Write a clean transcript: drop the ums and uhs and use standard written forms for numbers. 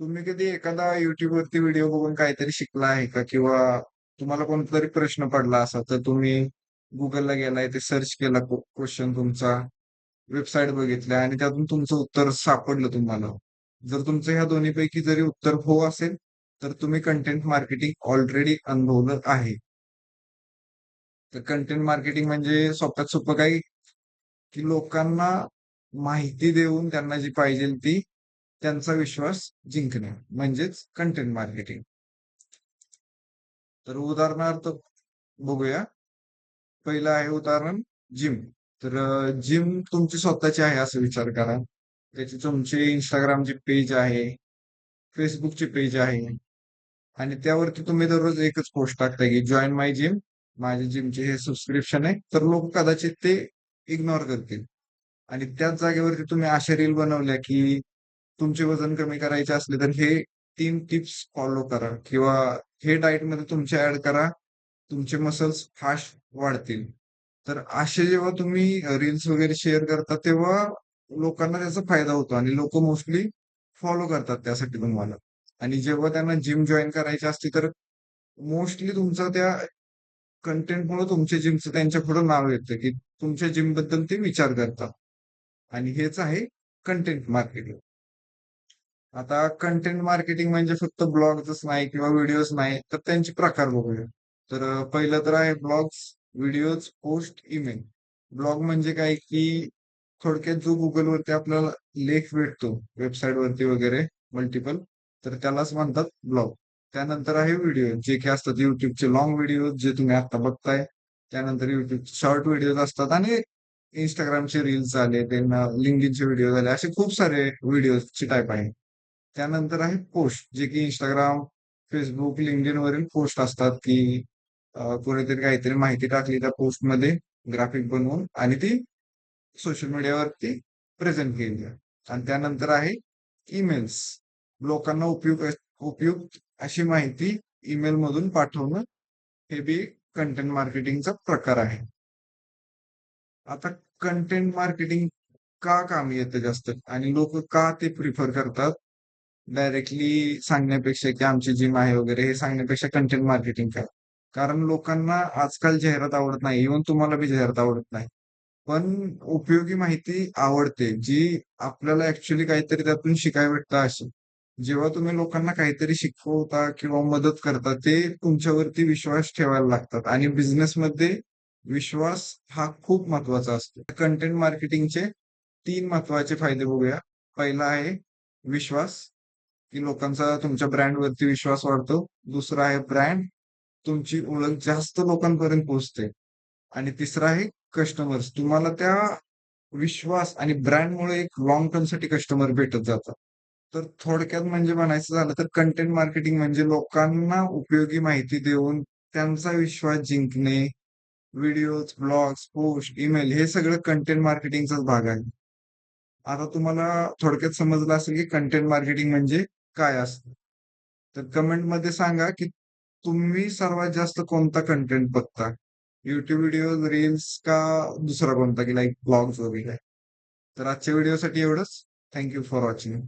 तुम्ही कधी एखादा YouTube वरती व्हिडिओ बघून काहीतरी शिकला आहे का? किंवा तुम्हाला कोणता तरी प्रश्न पडला असा, तर तुम्ही Googleला गेलाय, ते सर्च केला क्वेश्चन तुमचा, वेबसाईट बघितल्या आणि त्यातून तुमचं उत्तर सापडलं तुम्हाला. जर तुमचं ह्या दोन्हीपैकी जरी उत्तर हो असेल, तर तुम्ही कंटेंट मार्केटिंग ऑलरेडी अनुभवलं आहे. तर कंटेंट मार्केटिंग म्हणजे सोप्यात सोपं काही, की लोकांना माहिती देऊन त्यांना जी पाहिजे ती त्यांचा विश्वास जिंकणे म्हणजेच कंटेंट मार्केटिंग. तर उदाहरणार्थ बघूया. पहिलं आहे उदाहरण जिम. तर जिम तुमची स्वतःची आहे असं विचार करा. त्याची तुमची इंस्टाग्रामची पेज आहे, फेसबुकची पेज आहे आणि त्यावरती तुम्ही दररोज एकच पोस्ट टाकताय की जॉईन माय जिम, माझ्या जिमचे हे सबस्क्रिप्शन आहे. तर लोक कदाचित ते इग्नोर करतील आणि त्याच जागेवरती तुम्ही अशा रील बनवल्या की तुमचे वजन कमी करायचे असले तर हे 3 टिप्स फॉलो करा किंवा हे डाएटमध्ये तुमचे ऍड करा, तुमचे मसल्स फास्ट वाढतील. तर असे जेव्हा तुम्ही रील्स वगैरे शेअर करता तेव्हा लोकांना त्याचा फायदा होतो आणि लोक मोस्टली फॉलो करतात त्यासाठी तुम्हाला. आणि जेव्हा त्यांना जिम जॉईन करायची असते तर मोस्टली तुमचा त्या कंटेंटमुळे तुमच्या जिमचं त्यांच्या पुढे नाव येतं की तुमच्या जिम बद्दल ते विचार करतात. आणि हेच आहे कंटेंट मार्केटिंग. आता कंटेंट मार्केटिंग म्हणजे फक्त ब्लॉगच नाही किंवा व्हिडिओज नाही, तर त्यांचे प्रकार बघूया. तर पहिलं तर आहे blogs, videos, post, email. Blog म्हणजे काय की थोडक्यात जो गुगलवरती आपल्याला लेख भेटतो, वेबसाईट वरती वगैरे मल्टिपल, तर त्यालाच म्हणतात ब्लॉग. त्यानंतर आहे व्हिडिओ, जे की असतात युट्यूबचे लॉंग व्हिडिओ जे तुम्ही आता बघताय. त्यानंतर युट्यूब शॉर्ट व्हिडिओज असतात आणि इंस्टाग्रामचे रील्स आले, त्यांना लिंक्डइनचे व्हिडिओ झाले, असे खूप सारे व्हिडिओची टाईप आहे. त्यानंतर आहे पोस्ट, जे की इंस्टाग्राम, फेसबुक, लिंक्डइन वरील पोस्ट असतात की कोणीतरी काहीतरी माहिती टाकली त्या पोस्टमध्ये ग्राफिक बनवून आणि ती सोशल मीडियावरती प्रेझेंट केली. आणि त्यानंतर आहे ईमेल्स. लोकांना उपयुक्त अशी माहिती ईमेल मधून पाठवणं, हे बी कंटेंट मार्केटिंगचा प्रकार आहे. आता कंटेंट मार्केटिंग का कामी येतं जास्त आणि लोक का ते प्रिफर करतात डायरेक्टली सांगण्यापेक्षा की आमची जिम आहे वगैरे हे सांगण्यापेक्षा कंटेंट मार्केटिंग करा. कारण लोकांना आजकाल जाहिरात आवडत नाही. इव्हन तुम्हाला बी जाहिरात आवडत नाही. पण उपयोगी माहिती आवडते, जी आपल्याला ऍक्च्युली काहीतरी त्यातून शिकायला भेटतं अशी. जेव्हा तुम्ही लोकांना काहीतरी शिकवता किंवा मदत करता, ते तुमच्यावरती विश्वास ठेवायला लागतात आणि बिझनेसमध्ये विश्वास हा खूप महत्वाचा असतो. कंटेंट मार्केटिंगचे 3 महत्वाचे फायदे बघूया. पहिला आहे विश्वास, की लोकांचा तुमच्या ब्रँडवरती विश्वास वाढतो. दुसरा आहे ब्रँड, तुमची ओळख जास्त लोकांपर्यंत पोहोचते. आणि तिसरा आहे कस्टमर्स, तुम्हाला त्या विश्वास आणि ब्रँडमुळे एक लाँग टर्मसाठी कस्टमर भेटत जातात. तर थोडक्यात म्हणजे म्हणायचं झालं तर कंटेंट मार्केटिंग म्हणजे लोकांना उपयोगी माहिती देऊन त्यांचा विश्वास जिंकणे. व्हिडिओज, ब्लॉग्स, पोस्ट, ईमेल हे सगळं कंटेंट मार्केटिंगचाच भाग आहे. आता तुम्हाला थोडक्यात समजलं असेल की कंटेंट मार्केटिंग म्हणजे काय असतं. तर कमेंटमध्ये सांगा की तुम्ही सर्वात जास्त कोणता कंटेंट बघता? YouTube व्हिडिओज, रील्स का दुसरा कोणता की लाईक ब्लॉग्स वगैरे? तर आजच्या व्हिडिओसाठी एवढंच. Thank you for watching.